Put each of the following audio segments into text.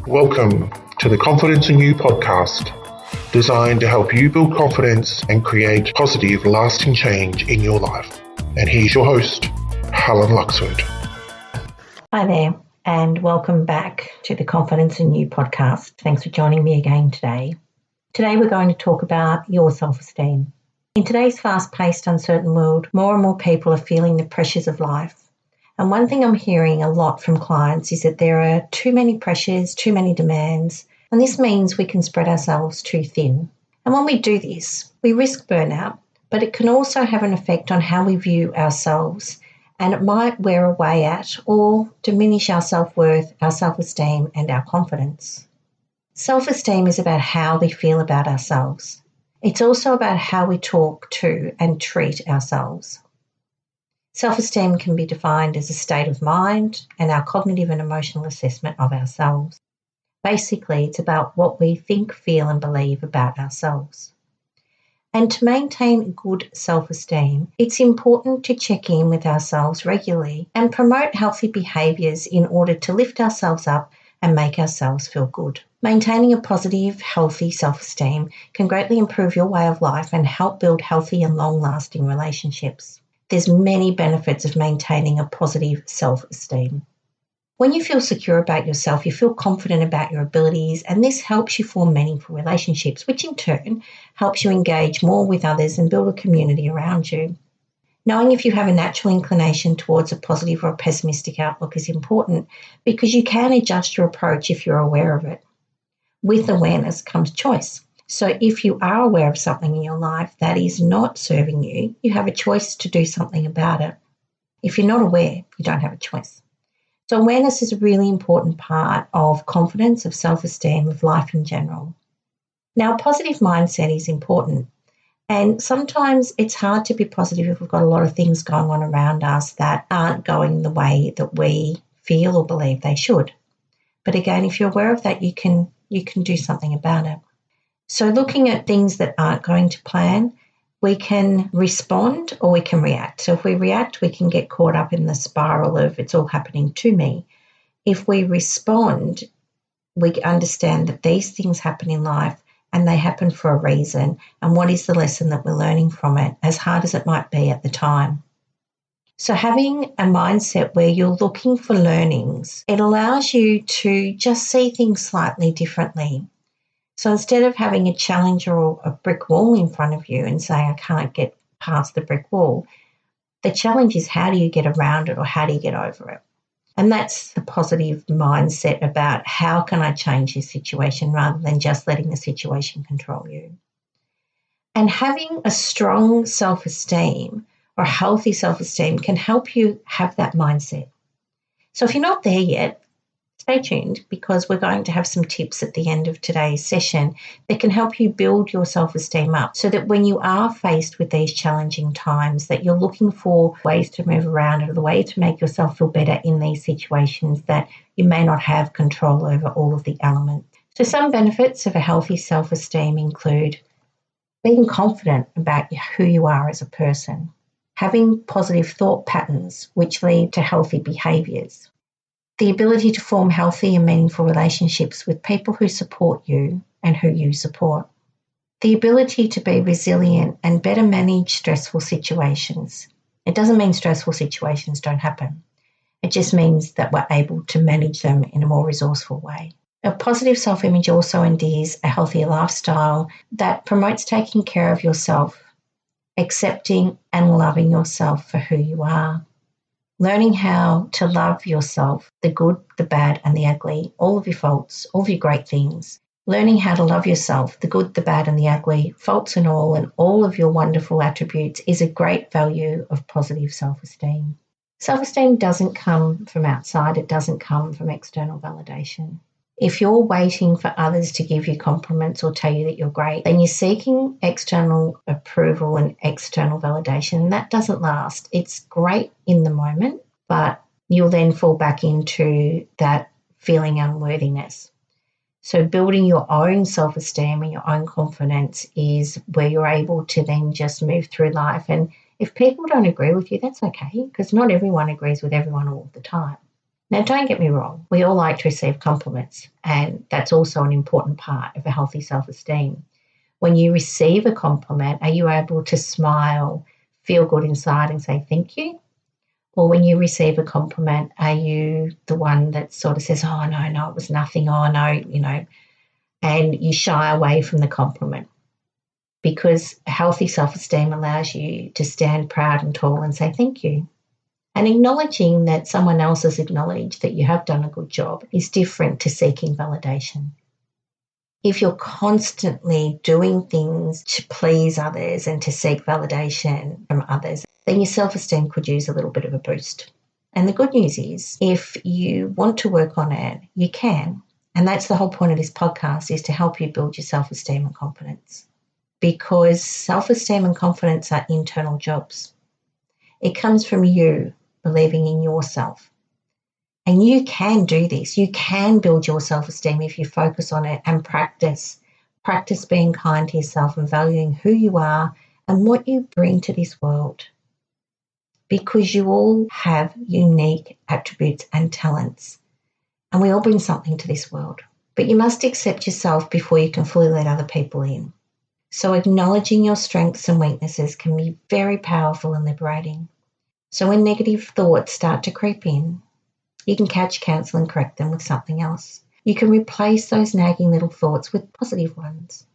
Welcome to the Confidence in You podcast, designed to help you build confidence and create positive, lasting change in your life. And here's your host, Helen Luxford. Hi there, and welcome back to the Confidence in You podcast. Thanks for joining me again today. Today we're going to talk about your self-esteem. In today's fast-paced, uncertain world, more and more people are feeling the pressures of life. And one thing I'm hearing a lot from clients is that there are too many pressures, too many demands, and this means we can spread ourselves too thin. And when we do this, we risk burnout, but it can also have an effect on how we view ourselves, and it might wear away at or diminish our self-worth, our self-esteem, and our confidence. Self-esteem is about how we feel about ourselves. It's also about how we talk to and treat ourselves. Self-esteem can be defined as a state of mind and our cognitive and emotional assessment of ourselves. Basically, it's about what we think, feel, and believe about ourselves. And to maintain good self-esteem, it's important to check in with ourselves regularly and promote healthy behaviours in order to lift ourselves up and make ourselves feel good. Maintaining a positive, healthy self-esteem can greatly improve your way of life and help build healthy and long-lasting relationships. There's many benefits of maintaining a positive self-esteem. When you feel secure about yourself, you feel confident about your abilities, and this helps you form meaningful relationships, which in turn helps you engage more with others and build a community around you. Knowing if you have a natural inclination towards a positive or a pessimistic outlook is important because you can adjust your approach if you're aware of it. With awareness comes choice. So if you are aware of something in your life that is not serving you, you have a choice to do something about it. If you're not aware, you don't have a choice. So awareness is a really important part of confidence, of self-esteem, of life in general. Now, a positive mindset is important. And sometimes it's hard to be positive if we've got a lot of things going on around us that aren't going the way that we feel or believe they should. But again, if you're aware of that, you can do something about it. So looking at things that aren't going to plan, we can respond or we can react. So if we react, we can get caught up in the spiral of it's all happening to me. If we respond, we understand that these things happen in life and they happen for a reason. And what is the lesson that we're learning from it, as hard as it might be at the time? So having a mindset where you're looking for learnings, it allows you to just see things slightly differently. So instead of having a challenge or a brick wall in front of you and saying, I can't get past the brick wall, the challenge is how do you get around it or how do you get over it? And that's the positive mindset about how can I change this situation rather than just letting the situation control you. And having a strong self-esteem or healthy self-esteem can help you have that mindset. So if you're not there yet, stay tuned because we're going to have some tips at the end of today's session that can help you build your self-esteem up so that when you are faced with these challenging times that you're looking for ways to move around it or the way to make yourself feel better in these situations that you may not have control over all of the elements. So some benefits of a healthy self-esteem include being confident about who you are as a person, having positive thought patterns which lead to healthy behaviours, the ability to form healthy and meaningful relationships with people who support you and who you support. The ability to be resilient and better manage stressful situations. It doesn't mean stressful situations don't happen. It just means that we're able to manage them in a more resourceful way. A positive self-image also endears a healthier lifestyle that promotes taking care of yourself, accepting and loving yourself for who you are. Learning how to love yourself, the good, the bad, and the ugly, all of your faults, all of your great things. Learning how to love yourself, the good, the bad, and the ugly, faults and all of your wonderful attributes is a great value of positive self-esteem. Self-esteem doesn't come from outside. It doesn't come from external validation. If you're waiting for others to give you compliments or tell you that you're great, then you're seeking external approval and external validation. That doesn't last. It's great in the moment, but you'll then fall back into that feeling unworthiness. So building your own self-esteem and your own confidence is where you're able to then just move through life. And if people don't agree with you, that's okay, because not everyone agrees with everyone all the time. Now, don't get me wrong, we all like to receive compliments, and that's also an important part of a healthy self-esteem. When you receive a compliment, are you able to smile, feel good inside and say thank you? Or when you receive a compliment, are you the one that sort of says, oh, no, it was nothing, oh, no, and you shy away from the compliment? Because healthy self-esteem allows you to stand proud and tall and say thank you. And acknowledging that someone else has acknowledged that you have done a good job is different to seeking validation. If you're constantly doing things to please others and to seek validation from others, then your self-esteem could use a little bit of a boost. And the good news is, if you want to work on it, you can. And that's the whole point of this podcast, is to help you build your self-esteem and confidence. Because self-esteem and confidence are internal jobs. It comes from you believing in yourself. And you can do this. You can build your self-esteem if you focus on it and practice. Practice being kind to yourself and valuing who you are and what you bring to this world. Because you all have unique attributes and talents. And we all bring something to this world. But you must accept yourself before you can fully let other people in. So acknowledging your strengths and weaknesses can be very powerful and liberating. So when negative thoughts start to creep in, you can catch, cancel and correct them with something else. You can replace those nagging little thoughts with positive ones.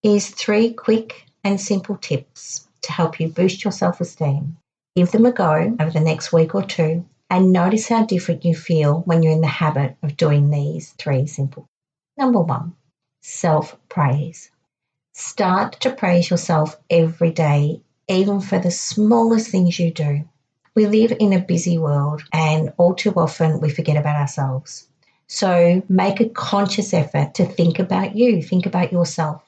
Here's 3 quick and simple tips to help you boost your self-esteem. Give them a go over the next week or 2 and notice how different you feel when you're in the habit of doing these 3 simple. Number 1, self-praise. Start to praise yourself every day, even for the smallest things you do. We live in a busy world and all too often we forget about ourselves. So make a conscious effort to think about you, think about yourself.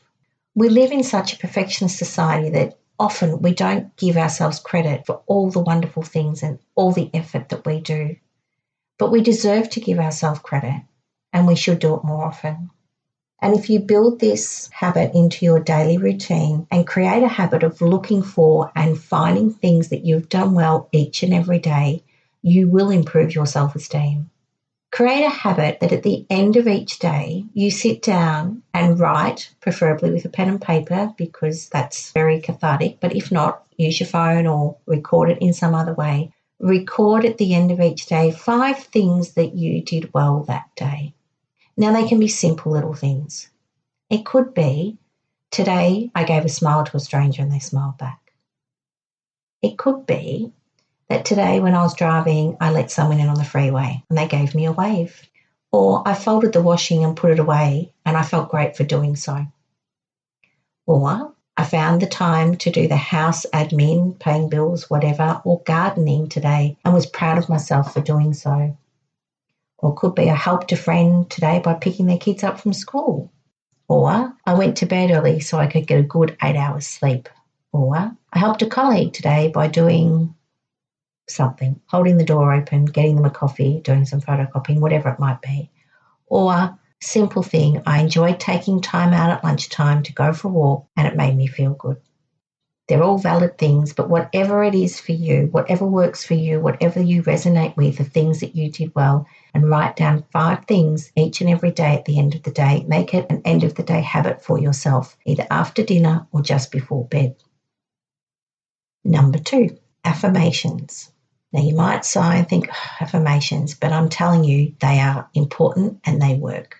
We live in such a perfectionist society that often we don't give ourselves credit for all the wonderful things and all the effort that we do. But we deserve to give ourselves credit, and we should do it more often. And if you build this habit into your daily routine and create a habit of looking for and finding things that you've done well each and every day, you will improve your self-esteem. Create a habit that at the end of each day, you sit down and write, preferably with a pen and paper, because that's very cathartic. But if not, use your phone or record it in some other way. Record at the end of each day 5 things that you did well that day. Now, they can be simple little things. It could be, today I gave a smile to a stranger and they smiled back. It could be that today when I was driving, I let someone in on the freeway and they gave me a wave. Or I folded the washing and put it away and I felt great for doing so. Or I found the time to do the house admin, paying bills, whatever, or gardening today and was proud of myself for doing so. Or it could be I helped a friend today by picking their kids up from school. Or I went to bed early so I could get a good 8 hours sleep. Or I helped a colleague today by doing something, holding the door open, getting them a coffee, doing some photocopying, whatever it might be. Or simple thing, I enjoyed taking time out at lunchtime to go for a walk and it made me feel good. They're all valid things, but whatever it is for you, whatever works for you, whatever you resonate with, the things that you did well, and write down 5 things each and every day at the end of the day. Make it an end of the day habit for yourself, either after dinner or just before bed. Number 2, affirmations. Now you might sigh and think, affirmations, but I'm telling you, they are important and they work.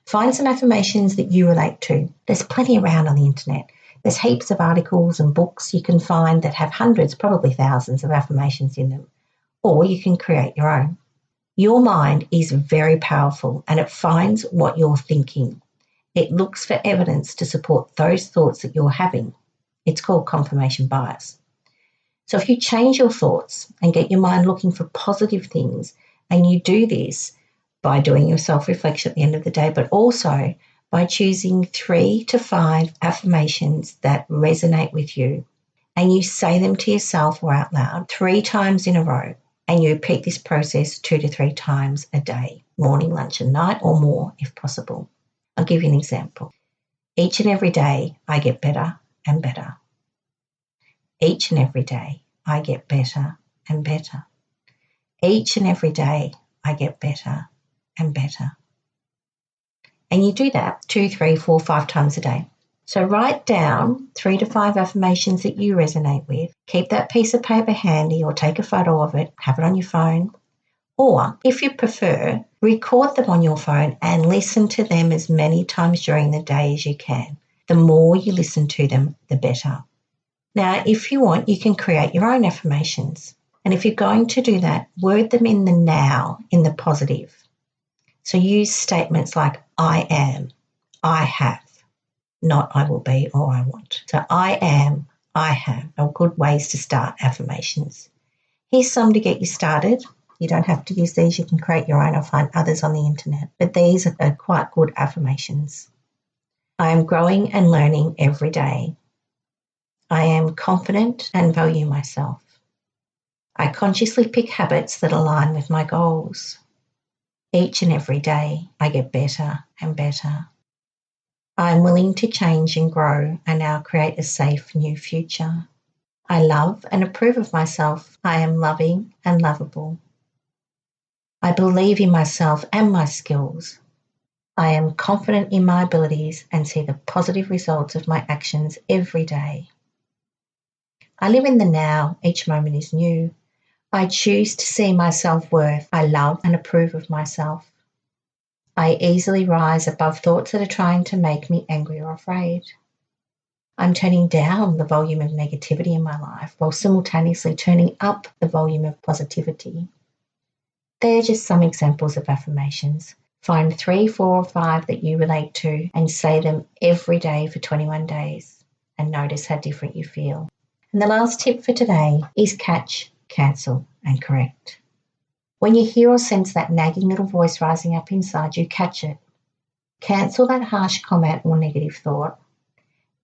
Find some affirmations that you relate to. There's plenty around on the internet. There's heaps of articles and books you can find that have hundreds, probably thousands of affirmations in them. Or you can create your own. Your mind is very powerful and it finds what you're thinking. It looks for evidence to support those thoughts that you're having. It's called confirmation bias. So if you change your thoughts and get your mind looking for positive things, and you do this by doing your self-reflection at the end of the day, but also by choosing 3 to 5 affirmations that resonate with you, and you say them to yourself or out loud 3 times in a row, and you repeat this process 2 to 3 times a day, morning, lunch and night, or more if possible. I'll give you an example. Each and every day I get better and better. Each and every day I get better and better. Each and every day, I get better and better. And you do that 2, 3, 4, 5 times a day. So write down 3 to 5 affirmations that you resonate with. Keep that piece of paper handy or take a photo of it, have it on your phone. Or, if you prefer, record them on your phone and listen to them as many times during the day as you can. The more you listen to them, the better. Now, if you want, you can create your own affirmations. And if you're going to do that, word them in the now, in the positive. So use statements like I am, I have, not I will be or I want. So I am, I have are good ways to start affirmations. Here's some to get you started. You don't have to use these. You can create your own or find others on the internet. But these are quite good affirmations. I am growing and learning every day. I am confident and value myself. I consciously pick habits that align with my goals. Each and every day, I get better and better. I am willing to change and grow and now create a safe new future. I love and approve of myself. I am loving and lovable. I believe in myself and my skills. I am confident in my abilities and see the positive results of my actions every day. I live in the now. Each moment is new. I choose to see my self-worth. I love and approve of myself. I easily rise above thoughts that are trying to make me angry or afraid. I'm turning down the volume of negativity in my life while simultaneously turning up the volume of positivity. They're just some examples of affirmations. Find 3, 4, or 5 that you relate to and say them every day for 21 days and notice how different you feel. And the last tip for today is catch, cancel, and correct. When you hear or sense that nagging little voice rising up inside you, catch it. Cancel that harsh comment or negative thought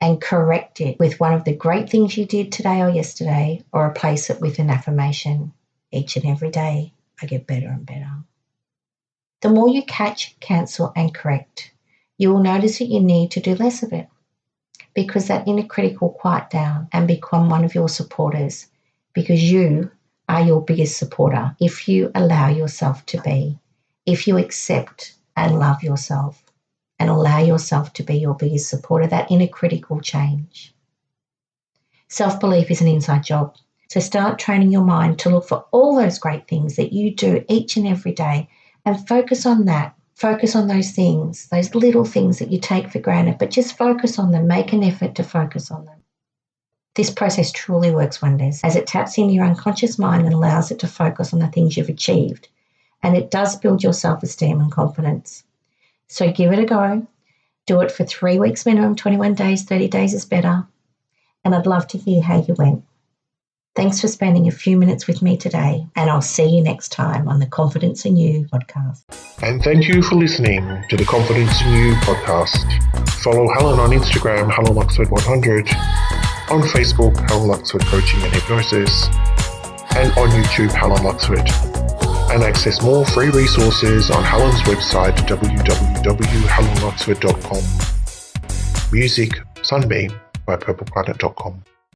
and correct it with one of the great things you did today or yesterday, or replace it with an affirmation. Each and every day, I get better and better. The more you catch, cancel, and correct, you will notice that you need to do less of it, because that inner critic will quiet down and become one of your supporters, because you are your biggest supporter if you allow yourself to be, if you accept and love yourself and allow yourself to be your biggest supporter. That inner critic will change. Self-belief is an inside job. So start training your mind to look for all those great things that you do each and every day and focus on that. Focus on those things, those little things that you take for granted, but just focus on them. Make an effort to focus on them. This process truly works wonders as it taps into your unconscious mind and allows it to focus on the things you've achieved. And it does build your self-esteem and confidence. So give it a go. Do it for 3 weeks minimum, 21 days, 30 days is better. And I'd love to hear how you went. Thanks for spending a few minutes with me today, and I'll see you next time on the Confidence in You podcast. And thank you for listening to the Confidence in You podcast. Follow Helen on Instagram, HelenOxford100, on Facebook, Helen Luxford Coaching and Hypnosis, and on YouTube, Helen Luxford. And access more free resources on Helen's website, www.helenluxford.com. Music, Sunbeam by purpleplanet.com.